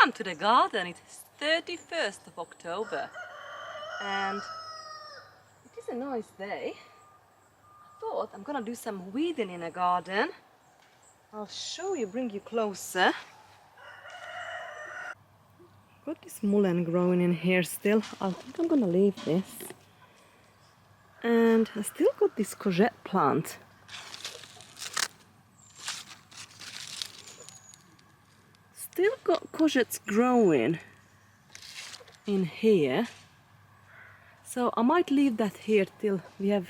Welcome to the garden. It's 31st of October and it is a nice day. I thought I'm gonna do some weeding in a garden. I'll show you, bring you closer. Got this mullein growing in here still. I think I'm gonna leave this. And I still got this courgette plant. Still got courgettes growing in here. So I might leave that here till we have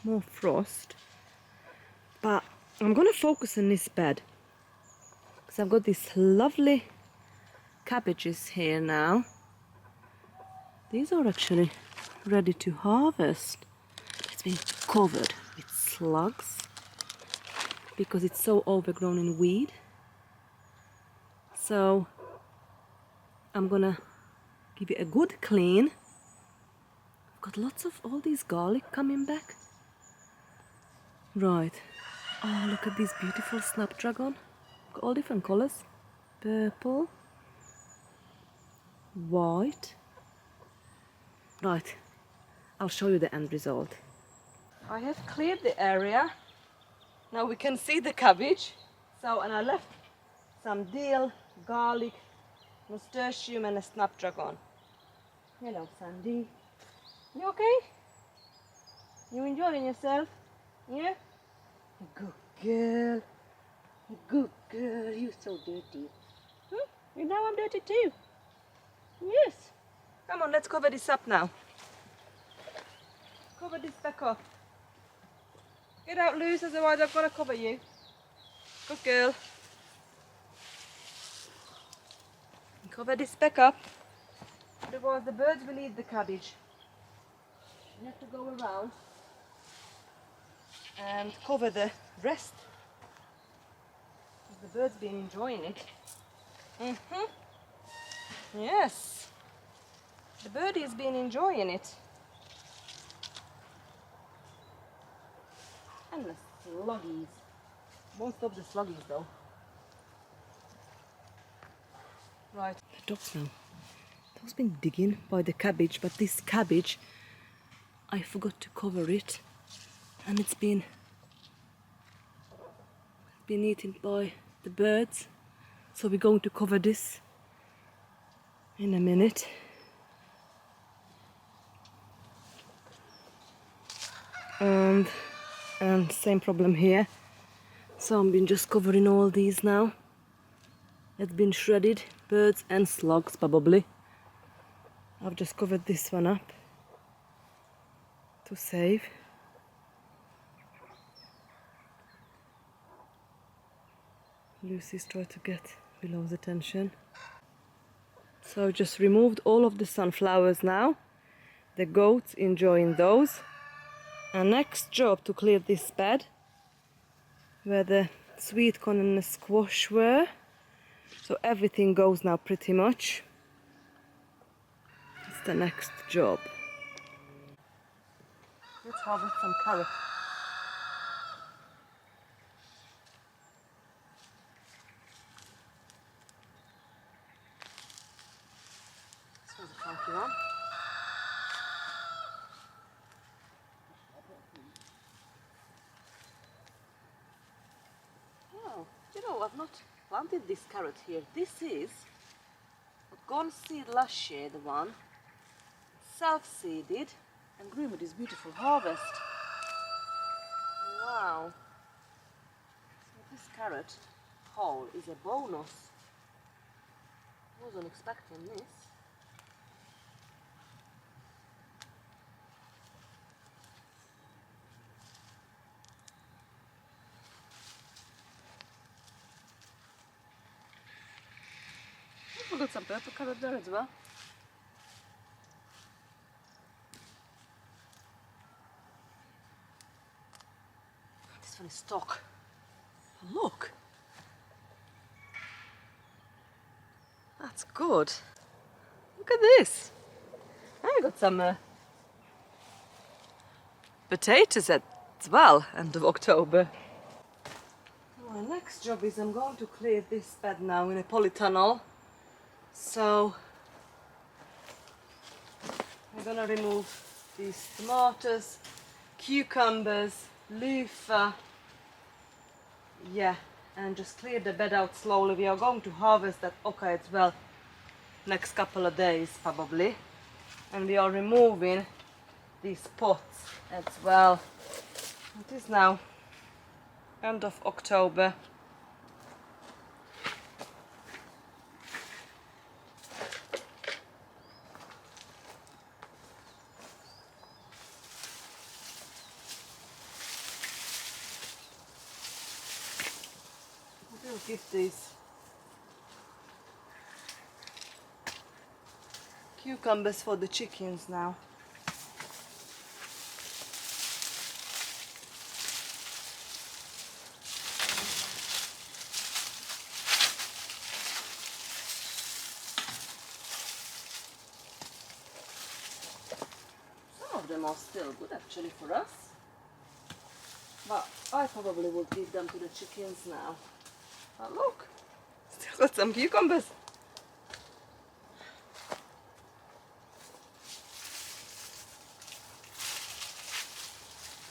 more frost. But I'm gonna focus on this bed. Because I've got these lovely cabbages here now. These are actually ready to harvest. It's been covered with slugs because it's so overgrown in weed. So I'm gonna give it a good clean. I've got lots of all these garlic coming back. Right. Oh, look at this beautiful snapdragon. Got all different colors. Purple. White. Right. I'll show you the end result. I have cleared the area. Now we can see the cabbage. So, and I left some dill, garlic, nasturtium and a snapdragon. Hello, Sandy. You okay? You enjoying yourself? Yeah? Good girl. Good girl. You're so dirty. You know I'm dirty too. Yes. Come on, let's cover this up now. Cover this back up. Get out loose, otherwise I'm gonna cover you. Good girl. Cover this back up. Otherwise the birds will eat the cabbage. You have to go around and cover the rest. The birds been enjoying it. Yes. The birdie's been enjoying it. And the sluggies. Won't stop the sluggies though. Right. The dogs now. Those been digging by the cabbage, but this cabbage, I forgot to cover it. And it's been eaten by the birds. So we're going to cover this in a minute. And same problem here. So I've been just covering all these now. It's been shredded, birds and slugs probably. I've just covered this one up to save. Lucy's trying to get Willow's attention. So I've just removed all of the sunflowers now. The goats enjoying those. And next job to clear this bed where the sweet corn and the squash were. So everything goes now pretty much. It's the next job. Let's harvest some carrots. This was a funky one. I've not planted this carrot here. This is gone seed last year, the one. Self-seeded and grew with this beautiful harvest. Wow. So this carrot whole is a bonus. Wasn't expecting this. We've got some purple carrot there as well. This one is stock. Look! That's good. Look at this. I got some potatoes as well, end of October. My next job is I'm going to clear this bed now in a polytunnel. So I'm gonna remove these tomatoes, cucumbers, loofah, yeah, and just clear the bed out slowly. We are going to harvest that oca as well next couple of days probably, and we are removing these pots as well. It is now end of October. I will give these cucumbers for the chickens now. Some of them are still good actually for us, but I probably will give them to the chickens now. But look, still got some cucumbers.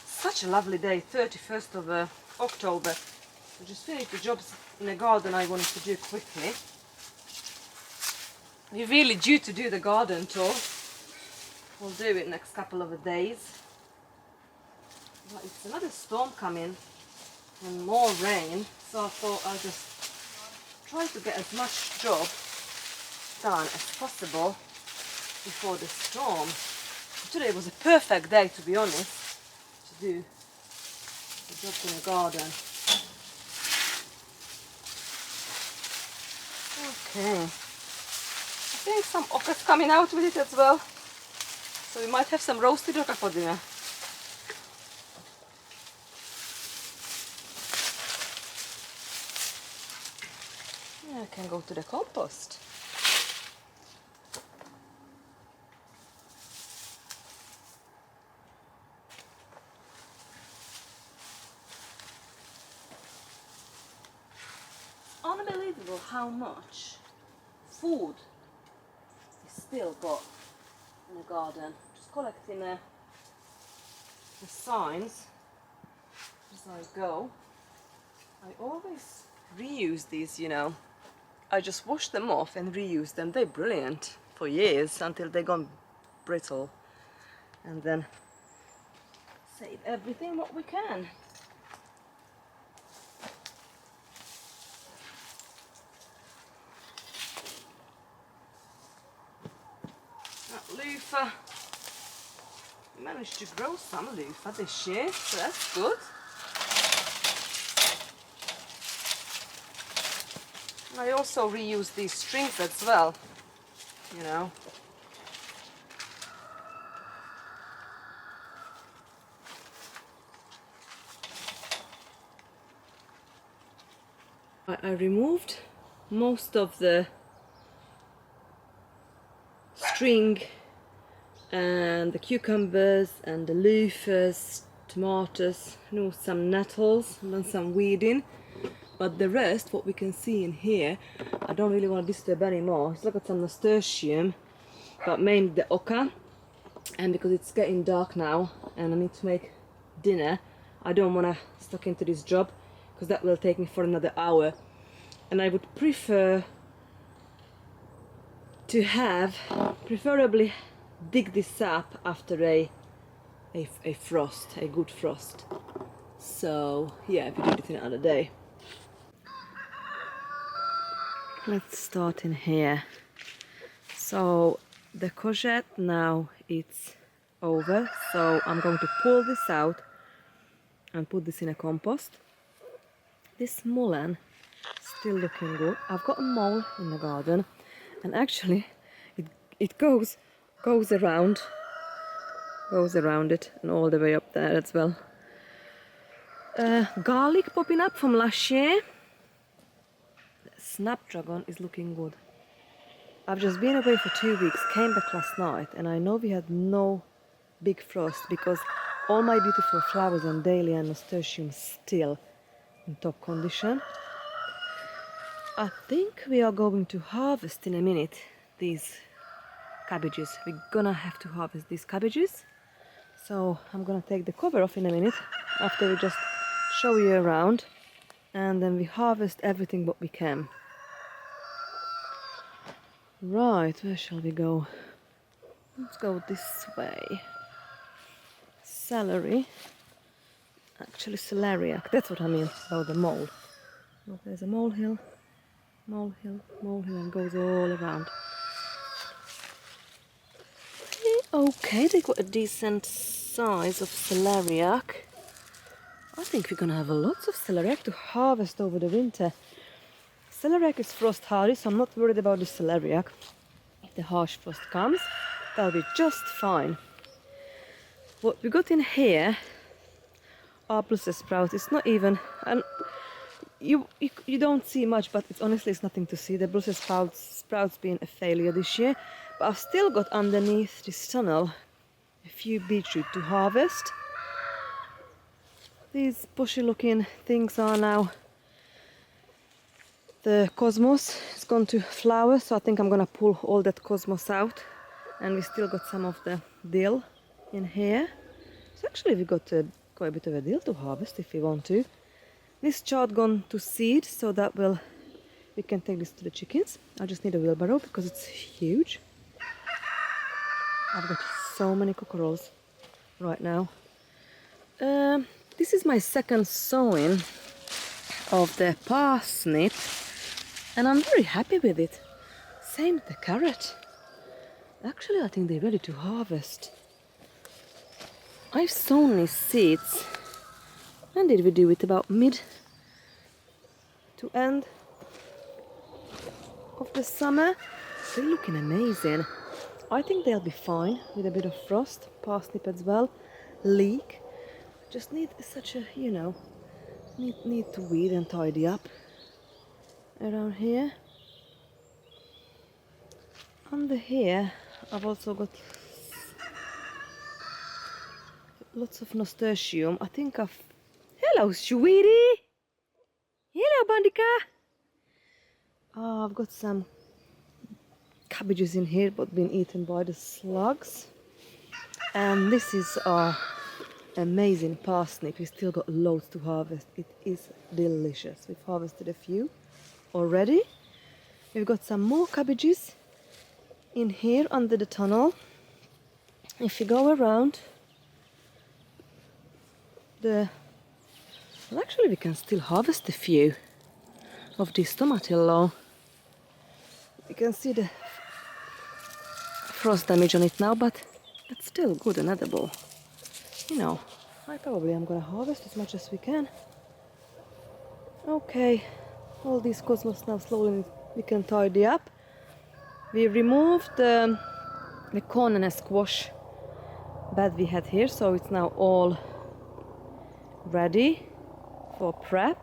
Such a lovely day, 31st of October. I just finished the jobs in the garden I wanted to do quickly. We're really due to do the garden tour. We'll do it next couple of days. But it's another storm coming and more rain, so I thought I'll just try to get as much job done as possible before the storm. Today was a perfect day, to be honest, to do the job in the garden. Okay, I think some oca's coming out with it as well, so we might have some roasted oca for dinner. Yeah, I can go to the compost. Unbelievable how much food is still got in the garden. Just collecting the signs as I go. I always reuse these, you know. I just wash them off and reuse them. They're brilliant for years until they gone brittle, and then save everything what we can. Loofah. Managed to grow some loofah this year, so that's good. I also reuse these strings as well, you know. I removed most of the string and the cucumbers and the loofahs, tomatoes, you know, some nettles and then some weeding, but the rest, what we can see in here, I don't really want to disturb anymore. It's like some nasturtium, but mainly the oca, and because it's getting dark now and I need to make dinner, I don't want to stuck into this job because that will take me for another hour, and I would prefer to have, preferably dig this up after a frost, a good frost. So yeah, we do it another day. Let's start in here. So the courgette now it's over, so I'm going to pull this out and put this in a compost. This mullein still looking good. I've got a mole in the garden, and actually it goes around it and all the way up there as well. Garlic popping up from last year. The snapdragon is looking good. I've just been away for 2 weeks, came back last night, and I know we had no big frost because all my beautiful flowers and dahlia and nasturtium still in top condition. I think we are going to harvest in a minute these cabbages. We're gonna have to harvest these cabbages. So I'm gonna take the cover off in a minute after we just show you around, and then we harvest everything what we can. Right, where shall we go? Let's go this way. Celery. Actually celeriac, that's what I mean about the mole. Look, there's a molehill, molehill, molehill, and goes all around. Okay, they got a decent size of celeriac. I think we're gonna have lots of celeriac to harvest over the winter. Celeriac is frost hardy, so I'm not worried about the celeriac. If the harsh frost comes, that'll be just fine. What we got in here are Brussels sprouts. It's not even, and you don't see much, but it's nothing to see. The Brussels sprouts being a failure this year, but I've still got underneath this tunnel a few beetroot to harvest. These bushy looking things are now the cosmos. It's gone to flower, so I think I'm gonna pull all that cosmos out, and we still got some of the dill in here. So actually we got quite a bit of a dill to harvest if we want to. This chard gone to seed, so that we can take this to the chickens. I just need a wheelbarrow because it's huge. I've got so many cockerels right now. This is my second sowing of the parsnip, and I'm very happy with it. Same with the carrot. Actually, I think they're ready to harvest. I've sown these seeds. When did we do it? About mid to end of the summer. They're looking amazing. I think they'll be fine with a bit of frost. Parsnip as well. Leek. Just need such a, need to weed and tidy up around here. Under here, I've also got lots of nasturtium. I think I've... Hello, sweetie! Hello, Bandika! Oh, I've got some cabbages in here, but been eaten by the slugs. And this is our amazing parsnip. We still got loads to harvest. It is delicious. We've harvested a few already. We've got some more cabbages in here under the tunnel. If you go around well, actually we can still harvest a few of this tomatillo. You can see the frost damage on it now, but it's still good and edible. I probably am gonna harvest as much as we can. Okay, all these cosmos now slowly we can tidy up. We removed the corn and a squash bed we had here, so it's now all ready for prep.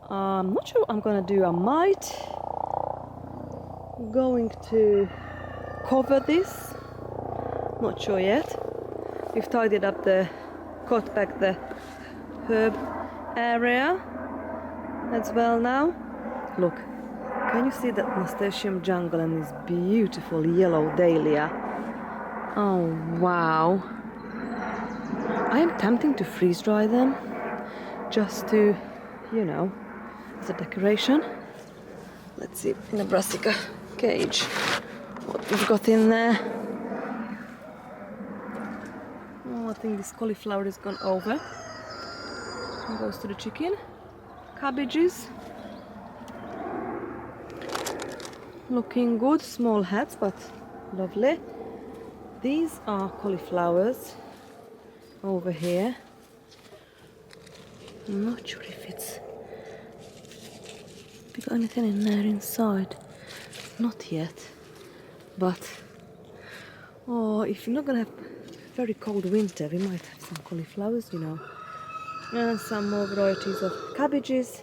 I'm not sure what I'm gonna do. I might going to cover this. Not sure yet. We've tidied up cut back the herb area as well now. Look, can you see that nasturtium jungle and this beautiful yellow dahlia? Oh wow. I am tempting to freeze dry them just to, as a decoration. Let's see in a brassica cage what we've got in there. Oh, I think this cauliflower has gone over. And goes to the chicken. Cabbages. Looking good, small heads, but lovely. These are cauliflowers over here. I'm not sure if it's... we got anything in there inside? Not yet. But if you're not gonna have very cold winter, we might have some cauliflowers, and some more varieties of cabbages.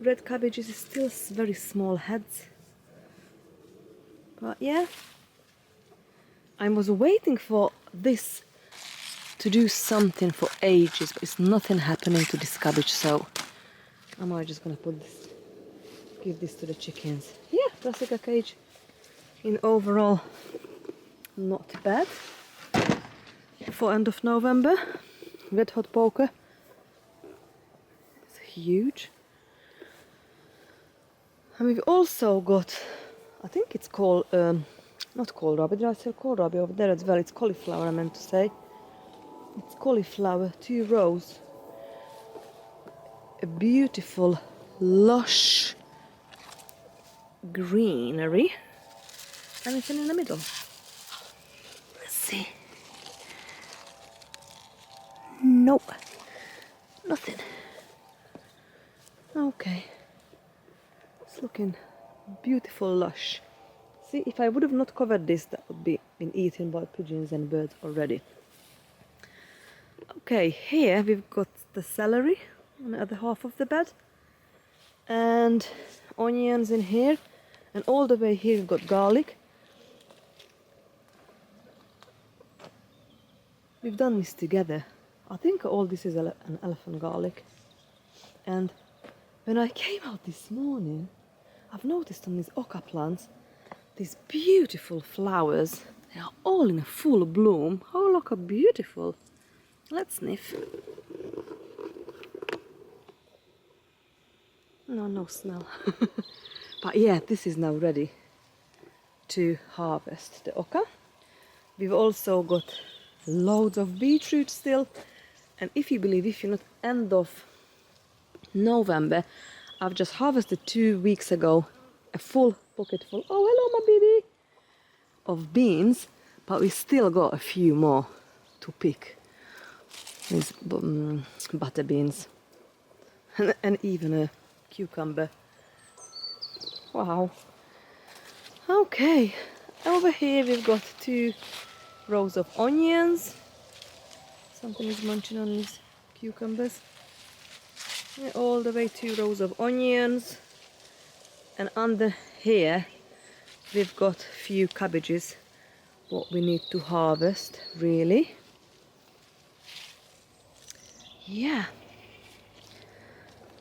Red cabbages is still very small heads. But yeah, I was waiting for this to do something for ages, but it's nothing happening to this cabbage, so am I just gonna put this give this to the chickens. Yeah, brassica cage in overall not bad for end of November. Red hot poker. It's huge. And we've also got, I think it's called, not kohlrabi, did I say kohlrabi over there as well? It's cauliflower, I meant to say. It's cauliflower, 2 rows. A beautiful, lush greenery. Anything in the middle? Let's see. Nope. Nothing. Okay. It's looking beautiful, lush. See, if I would have not covered this, that would be been eaten by pigeons and birds already. Okay, here we've got the celery on the other half of the bed. And onions in here. And all the way here we've got garlic. We've done this together. I think all this is an elephant garlic. And when I came out this morning, I've noticed on these oca plants, these beautiful flowers. They are all in a full bloom. Oh, look how beautiful. Let's sniff. No smell. But yeah, this is now ready to harvest the oca. We've also got loads of beetroot still. And if you believe, if you're not end of November, I've just harvested 2 weeks ago a full bucket full, oh hello my baby, of beans, but we still got a few more to pick. These butter beans and even a cucumber. Wow. Okay, over here we've got 2 rows of onions. Something is munching on these cucumbers. Yeah, all the way 2 rows of onions. And under here we've got a few cabbages, what we need to harvest, really. Yeah.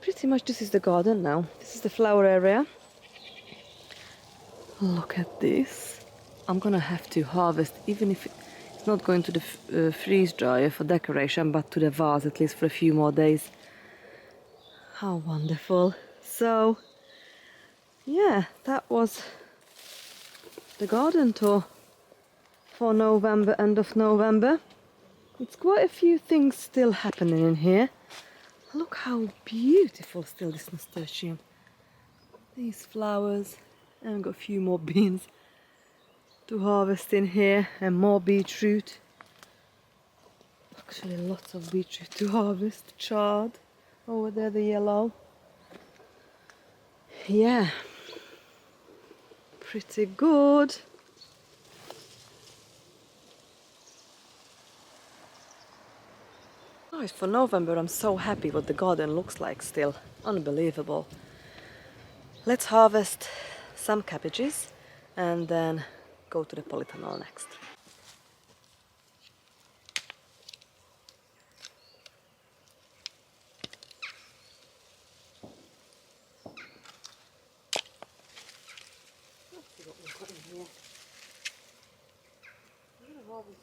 Pretty much this is the garden now. This is the flower area. Look at this. I'm gonna have to harvest, even if it's not going to the freeze dryer for decoration, but to the vase at least for a few more days. How wonderful. So, yeah, that was the garden tour for November, end of November. It's quite a few things still happening in here. Look how beautiful still this nasturtium. These flowers. And we've got a few more beans to harvest in here and more beetroot. Actually lots of beetroot to harvest. Chard. Over there the yellow. Yeah. Pretty good. Oh, for November I'm so happy what the garden looks like still. Unbelievable. Let's harvest some cabbages and then go to the polytunnel next. Let's see what we've got in here. I'm gonna harvest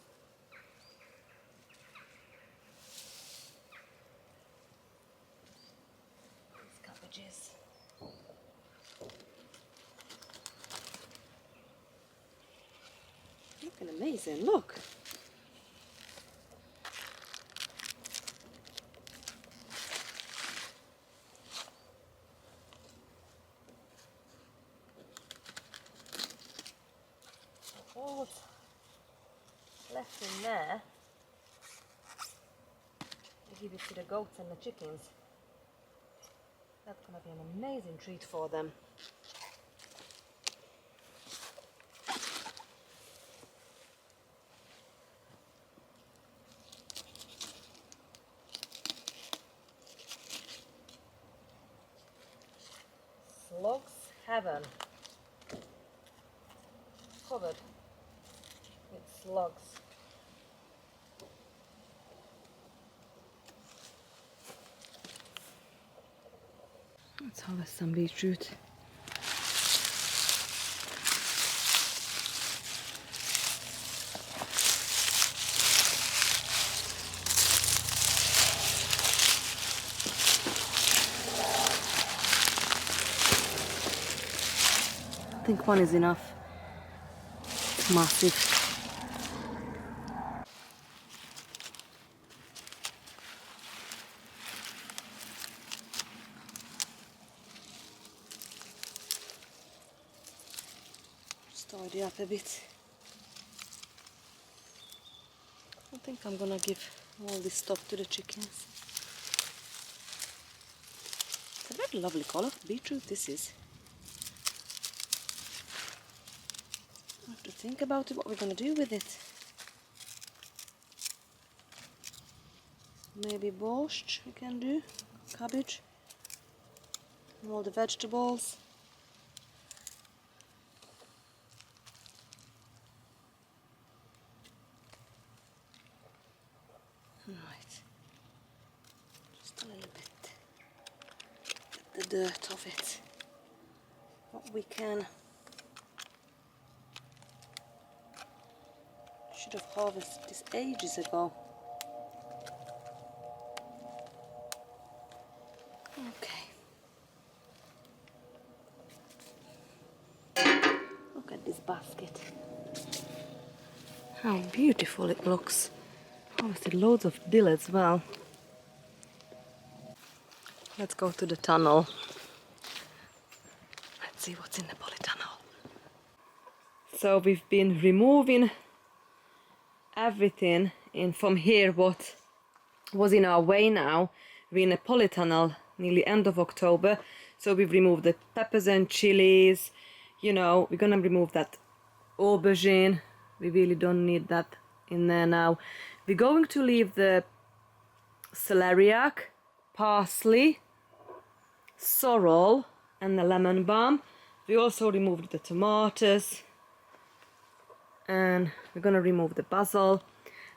these cabbages. Looking amazing, look! What's left in there, I give it to the goats and the chickens. That's gonna be an amazing treat for them. Slugs heaven. Covered with slugs. Let's harvest some beetroot. I think one is enough. It's massive. Just tidy up a bit. I think I'm gonna give all this stuff to the chickens. It's a very lovely color, beetroot this is. I have to think about it, what we're gonna do with it. Maybe borscht we can do, cabbage, and all the vegetables. Right, just a little bit, get the dirt off it. What we can, should have harvested this ages ago. Okay. Look at this basket. How beautiful it looks. Harvested loads of dill as well. Let's go to the tunnel. Let's see what's in the polytunnel. So we've been removing everything in from here what was in our way now. We're in a polytunnel nearly end of October. So we've removed the peppers and chilies. You know, we're gonna remove that aubergine. We really don't need that in there now. We're going to leave the celeriac, parsley, sorrel and the lemon balm. We also removed the tomatoes and we're gonna remove the basil,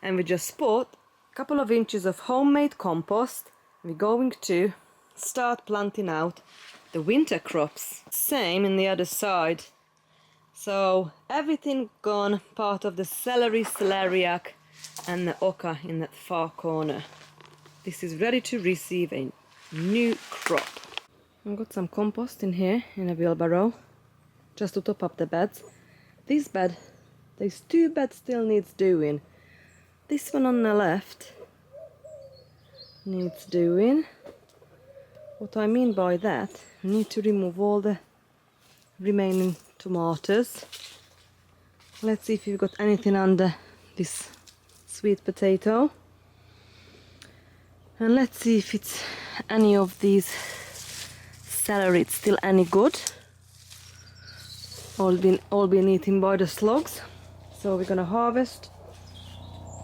and we just put a couple of inches of homemade compost. We're going to start planting out the winter crops. Same in the other side. So everything gone, part of the celery, celeriac and the oca in that far corner. This is ready to receive a new crop. I've got some compost in here in a wheelbarrow just to top up the beds. This bed, these two beds still needs doing. This one on the left needs doing. What I mean by that, I need to remove all the remaining tomatoes. Let's see if we've got anything under this sweet potato. And let's see if it's any of these celery, it's still any good. All been eaten by the slugs. So we're gonna harvest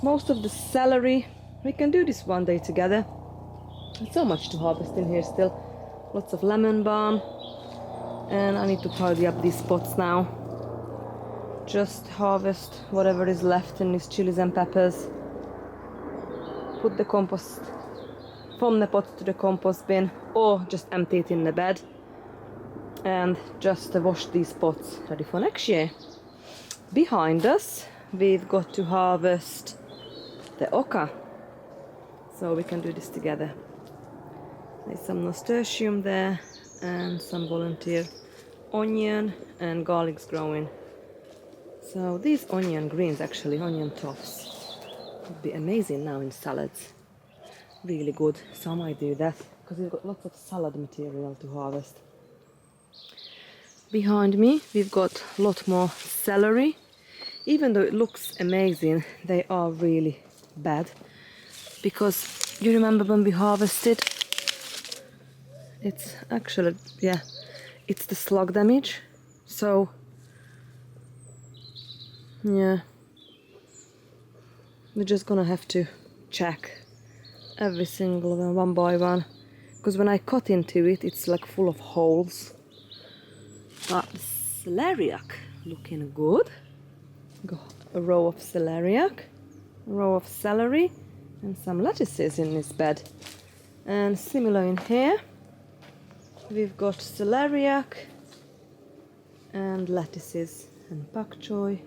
most of the celery. We can do this one day together. There's so much to harvest in here still. Lots of lemon balm. And I need to tidy up these pots now. Just harvest whatever is left in these chilies and peppers. Put the compost from the pot to the compost bin, or just empty it in the bed. And just wash these pots ready for next year. Behind us, we've got to harvest the oca. So we can do this together. There's some nasturtium there and some volunteer onion and garlic's growing. So these onion greens, actually onion tops, would be amazing now in salads. Really good, so I might do that because we've got lots of salad material to harvest. Behind me we've got a lot more celery. Even though it looks amazing, they are really bad, because you remember when we harvested, it's actually, yeah, it's the slug damage. So yeah, we're just gonna have to check every single one by one, because when I cut into it, it's like full of holes. But celeriac looking good. Got a row of celeriac, a row of celery and some lettuces in this bed. And similar in here, we've got celeriac and lettuces and pak choi,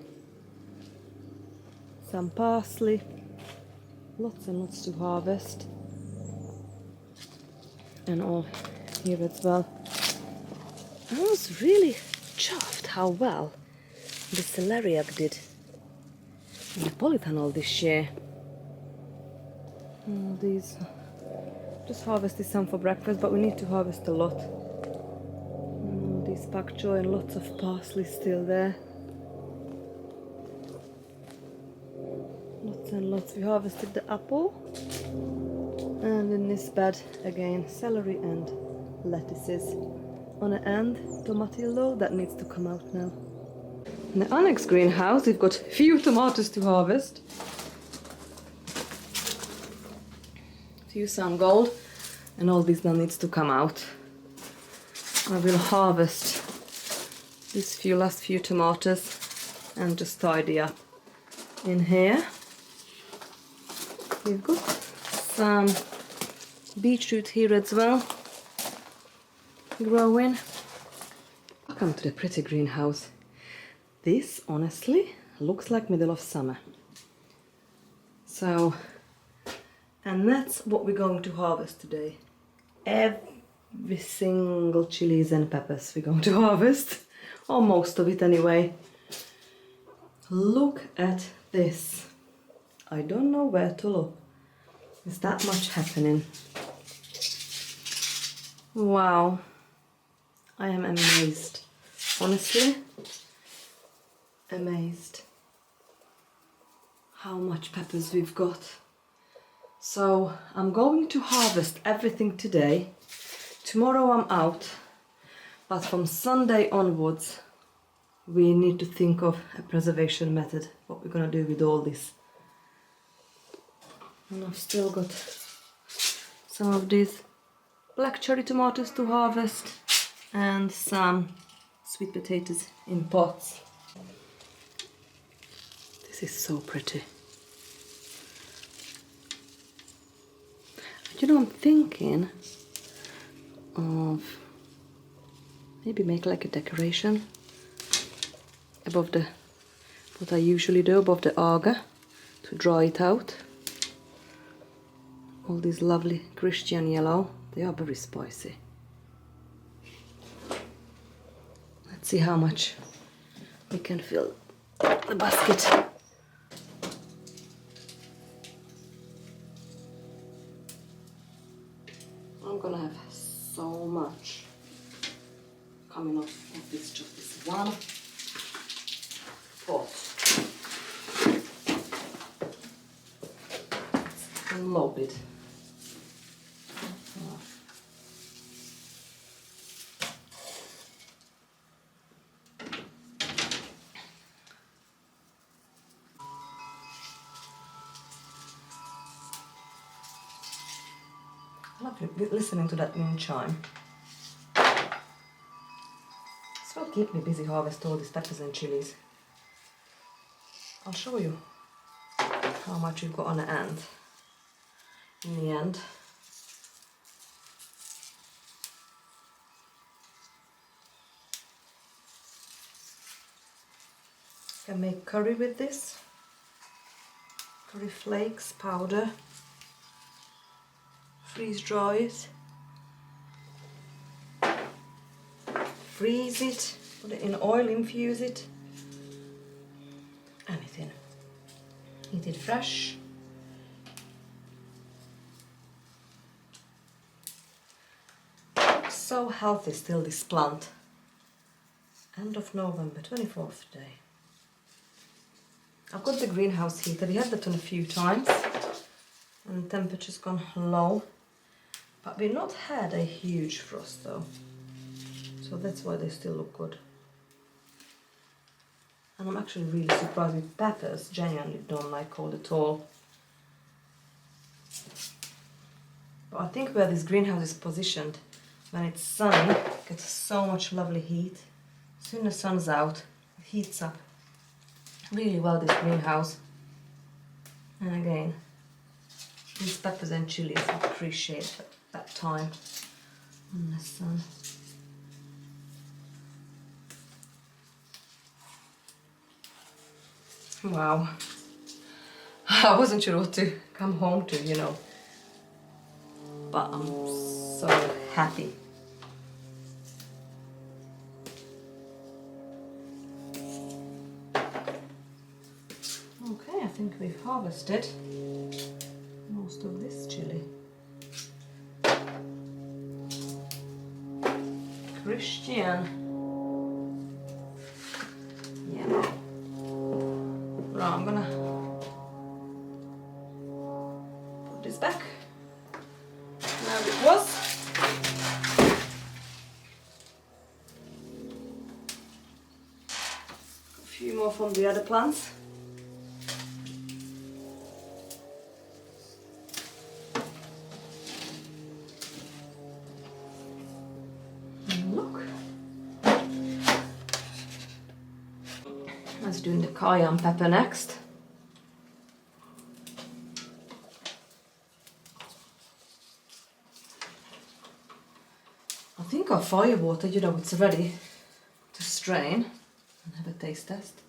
some parsley, lots and lots to harvest, and all here as well. I was really chuffed how well the celeriac did in the polythanol this year. These, just harvested some for breakfast, but we need to harvest a lot. This pak choi and lots of parsley still there. Lots and lots. We harvested the apple. And in this bed again, celery and lettuces. On the end, tomatillo that needs to come out now. In the annex greenhouse, we've got few tomatoes to harvest. Few sun gold, and all this now needs to come out. I will harvest these last few tomatoes and just tidy up in here. We've got some beetroot here as well, growing. Welcome to the pretty greenhouse. This honestly looks like middle of summer. So, and that's what we're going to harvest today. Every single chilies and peppers we're going to harvest, or most of it anyway. Look at this. I don't know where to look. There's that much happening. Wow. I am amazed. Honestly, amazed how much peppers we've got. So I'm going to harvest everything today. Tomorrow I'm out, but from Sunday onwards we need to think of a preservation method, what we're gonna do with all this. And I've still got some of these black cherry tomatoes to harvest and some sweet potatoes in pots. This is so pretty. You know, I'm thinking of maybe make like a decoration above the, what I usually do above the aga to dry it out. All these lovely Christian yellow, they are very spicy. Let's see how much we can fill the basket. I'm gonna have so much coming off of this, just this one pot. It's loaded. I love listening to that wind chime. This will keep me busy harvest all these peppers and chilies. I'll show you how much we've got on the end. In the end. You can make curry with this. Curry flakes, powder. Freeze dry it, freeze it, put it in oil, infuse it, anything. Eat it fresh. So healthy still, this plant. End of November, 24th day. I've got the greenhouse heater, we had that on a few times and the temperature's gone low. But we've not had a huge frost though, so that's why they still look good. And I'm actually really surprised with peppers, genuinely don't like cold at all. But I think where this greenhouse is positioned, when it's sunny, it gets so much lovely heat. As soon as the sun's out, it heats up really well, this greenhouse. And again, these peppers and chilies appreciate that time in the sun. Wow. I wasn't sure what to come home to, you know. But I'm so happy. think we've harvested most of this chili. Christian. Yeah. Right, I'm gonna put this back. Now it was. A few more from the other plants. Let's do the cayenne pepper next. I think our fire water, it's ready to strain and have a taste test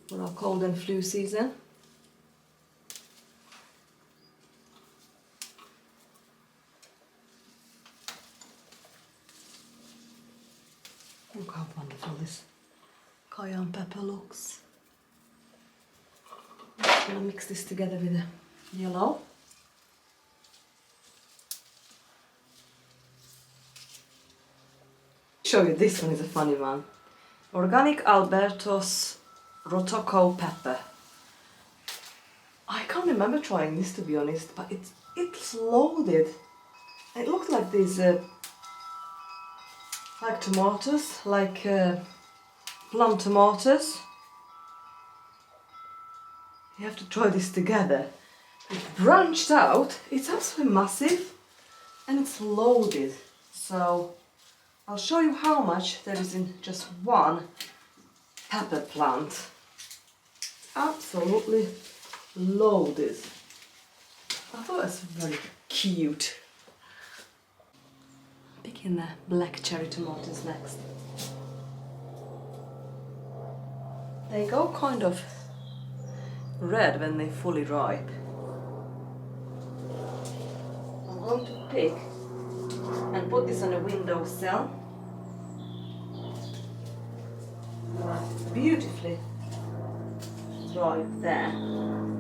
for our cold and flu season. Look how wonderful this cayenne pepper looks. I'm gonna mix this together with the yellow. Show you, this one is a funny one. Organic Alberto's Rotoco pepper. I can't remember trying this, to be honest, but it's loaded. It looks like these like tomatoes, like plum tomatoes. You have to try this together. It's branched out, it's absolutely massive, and it's loaded. So I'll show you how much there is in just one pepper plant. Absolutely loaded. I thought it was very cute. Picking the black cherry tomatoes next. They go kind of red when they're fully ripe. I'm going to pick and put this on a windowsill. Beautifully ripe there.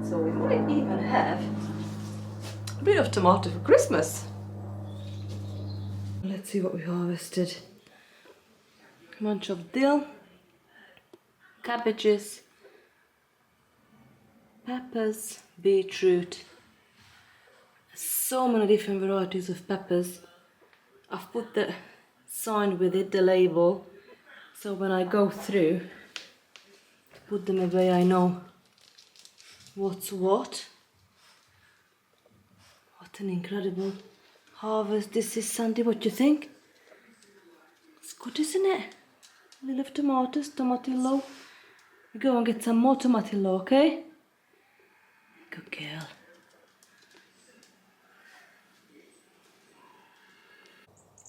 So we might even have a bit of tomato for Christmas. Let's see what we harvested. A bunch of dill, cabbages, peppers, beetroot, so many different varieties of peppers. I've put the sign with it, the label, so when I go through to put them away, I know what's what. What an incredible harvest this is, Sandy. What do you think? It's good, isn't it? A little of tomatoes, tomatillo. We go and get some more tomatillo, okay? Good girl.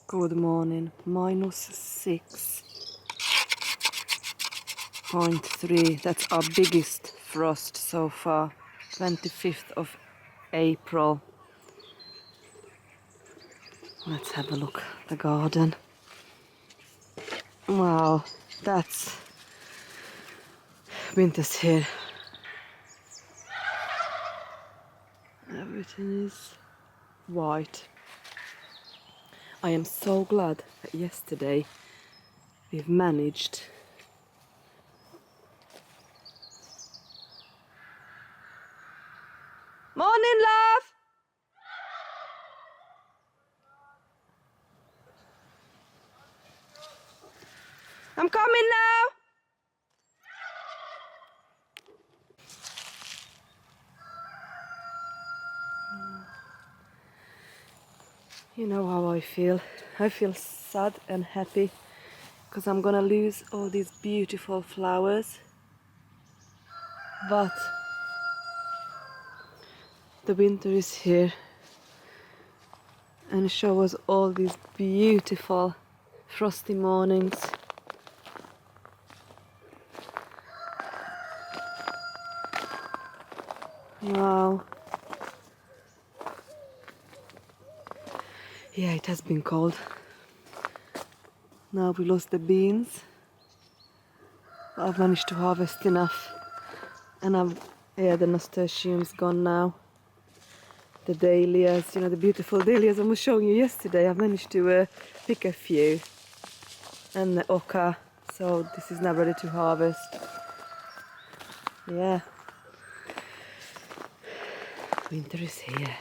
Good morning. -6.3. That's our biggest frost so far. 25th of April. Let's have a look at the garden. Wow, that's winter's here. Everything is white. I am so glad that yesterday we've managed Morning, love! I'm coming now! You know how I feel. I feel sad and happy because I'm gonna lose all these beautiful flowers. But the winter is here and show us all these beautiful frosty mornings. Wow. Yeah, it has been cold. Now we lost the beans. I've managed to harvest enough and I've Yeah, the nasturtium's gone now. The dahlias, you know, the beautiful dahlias I was showing you yesterday. I've managed to pick a few. And the oca, so this is now ready to harvest. Yeah. Winter is here.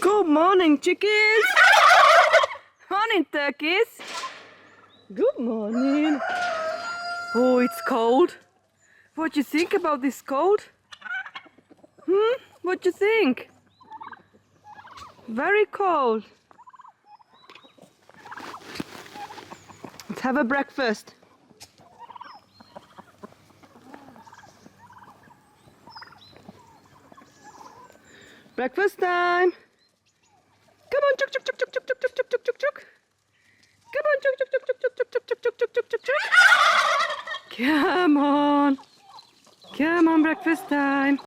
Good morning, chickens! Morning, turkeys! Good morning! Oh, it's cold. What do you think about this cold? What do you think? Very cold. Let's have a breakfast. Breakfast time! Come on, chuk chuk chuk chuk chuk chuk chuk chuk chuk chuk chuk. Come on, chuk chuk chuk chuk chuk chuk chuk chuk chuk chuk chuk chuk. Come on. Come on, breakfast time.